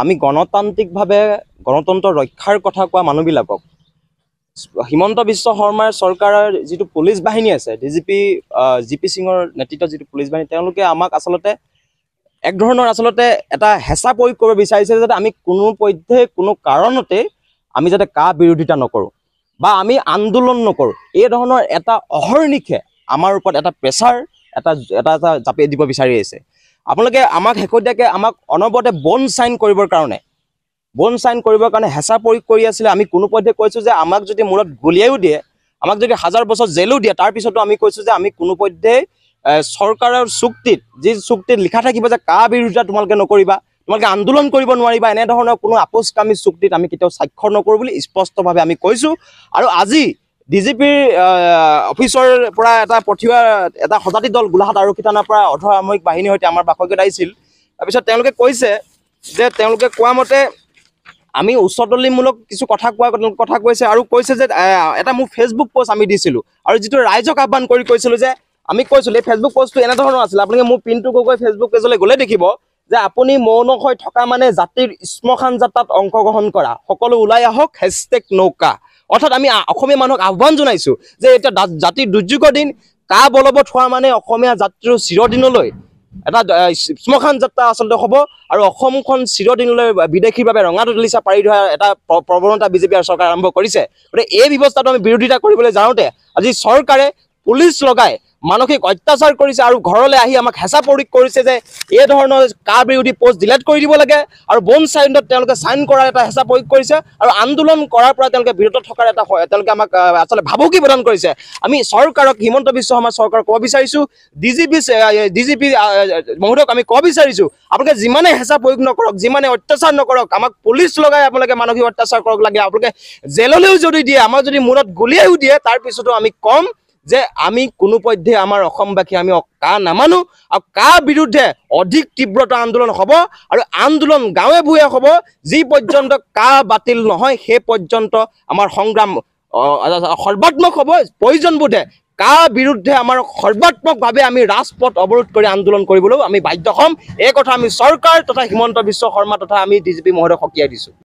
আমি গণতান্ত্ৰিকভাৱে গণতন্ত্ৰ ৰক্ষাৰ কথা কোৱা মানুহবিলাকক হিমন্ত বিশ্ব শৰ্মাৰ চৰকাৰৰ যিটো পুলিচ বাহিনী আছে জি.পি. সিঙৰ নেতৃত্বত যিটো পুলিচ বাহিনী তেওঁলোকে আমাক আচলতে এক ধৰণৰ আচলতে এটা হেঁচা প্ৰয়োগ কৰিব বিচাৰিছে যাতে আমি কোনোপধ্যে কোনো কাৰণতে আমি যাতে কা বিৰোধিতা নকৰোঁ বা আমি আন্দোলন নকৰোঁ এই ধৰণৰ এটা অহৰ্নিশে আমাৰ ওপৰত এটা প্ৰেছাৰ এটা জাপি দিব বিচাৰি আছে। আপোনালোকে আমাক শেহতীয়াকৈ আমাক অনবৰতে বন চাইন কৰিবৰ কাৰণে হেঁচা প্ৰয়োগ কৰি আছিলে। আমি কোনোপধ্যে কৈছোঁ যে আমাক যদি মূৰত গুলিয়াইও দিয়ে, আমাক যদি 1000 বছৰ জেলো দিয়ে, তাৰপিছতো আমি কৈছোঁ যে আমি কোনোপধ্যে চৰকাৰৰ চুক্তিত যি চুক্তিত লিখা থাকিব যে কা বিৰোধিতা তোমালোকে নকৰিবা, তোমালোকে আন্দোলন কৰিব নোৱাৰিবা, এনেধৰণৰ কোনো আপোচকামী চুক্তিত আমি কেতিয়াও স্বাক্ষৰ নকৰোঁ বুলি স্পষ্টভাৱে আমি কৈছোঁ। আৰু আজি DGPৰ অফিচৰ পৰা এটা পঠিওৱা এটা সজাতি দল গোলাঘাট আৰক্ষী থানাৰ পৰা অৰ্ধসামৰিক বাহিনীৰ সৈতে আমাৰ বাসগৃহত আহিছিল। তাৰপিছত তেওঁলোকে কৈছে যে তেওঁলোকে কোৱা মতে আমি উচ্চতলীমূলক কিছু কথা কৈছে আৰু কৈছে যে এটা মোৰ ফেচবুক পোষ্ট আমি দিছিলোঁ আৰু যিটো ৰাইজক আহ্বান কৰি কৈছিলোঁ যে আমি কৈছিলোঁ এই ফেচবুক পোষ্টটো এনেধৰণৰ আছিলে। আপোনালোকে মোৰ পিনটো গৈ ফেচবুক পেজলৈ গ'লে দেখিব যে আপুনি মৌন হৈ থকা মানে জাতিৰ শ্মশান যাত্ৰাত অংশগ্ৰহণ কৰা, সকলো ওলাই আহক #নৌকা। অৰ্থাৎ আমি অসমীয়া মানুহক আহ্বান জনাইছোঁ যে এতিয়া জাতিৰ দুৰ্যোগৰ দিন কা বলবৎ হোৱা মানে অসমীয়া জাতিৰ চিৰদিনলৈ এটা শ্মশান যাত্ৰা আচলতে হ'ব আৰু অসমখন চিৰদিনলৈ বিদেশীৰ বাবে ৰঙা দলিচা পাৰি ধৰা এটা প্ৰৱণতা বিজেপি আৰু চৰকাৰে আৰম্ভ কৰিছে। গতিকে এই ব্যৱস্থাটো আমি বিৰোধিতা কৰিবলৈ যাওঁতে আজি চৰকাৰে পুলিচ লগাই মানসিক অত্যাচাৰ কৰিছে আৰু ঘৰলৈ আহি আমাক হেঁচা প্ৰয়োগ কৰিছে যে এই ধৰণৰ কা বিৰোধী পোষ্ট ডিলেট কৰি দিব লাগে আৰু বন চাইনত তেওঁলোকে চাইন কৰাৰ এটা হেঁচা প্ৰয়োগ কৰিছে আৰু আন্দোলন কৰাৰ পৰা তেওঁলোকে বিৰত থকাৰ এটা তেওঁলোকে আমাক আচলতে ভাবুকি প্ৰদান কৰিছে। আমি চৰকাৰক হিমন্ত বিশ্ব শৰ্মা চৰকাৰক ক'ব বিচাৰিছোঁ, DGP মহোদয়ক আমি ক'ব বিচাৰিছোঁ আপোনালোকে যিমানে হেঁচা প্ৰয়োগ নকৰক, যিমানে অত্যাচাৰ নকৰক, আমাক পুলিচ লগাই আপোনালোকে মানসিক অত্যাচাৰ কৰক লাগে, আপোনালোকে জেললৈও যদি দিয়ে, আমাক যদি মূৰত গুলিয়াইও দিয়ে, তাৰপিছতো আমি ক'ম যে আমি কোনোপধ্যে আমাৰ অসমবাসী আমি কা নামানো আৰু কা বিৰুদ্ধে অধিক তীব্ৰতা আন্দোলন হ'ব আৰু আন্দোলন গাঁৱে ভূঞে হ'ব। যি পৰ্যন্ত কা বাতিল নহয় সেই পৰ্যন্ত আমাৰ সংগ্ৰাম সৰ্বাত্মক হ'ব। প্ৰয়োজন বোধে কা বিৰুদ্ধে আমাৰ সৰ্বাত্মকভাৱে আমি ৰাজপথ অৱৰোধ কৰি আন্দোলন কৰিবলৈও আমি বাধ্য হ'ম। এই কথা আমি চৰকাৰ তথা হিমন্ত বিশ্ব শৰ্মা তথা আমি DGP মহোদয়ক সকীয়াই দিছোঁ।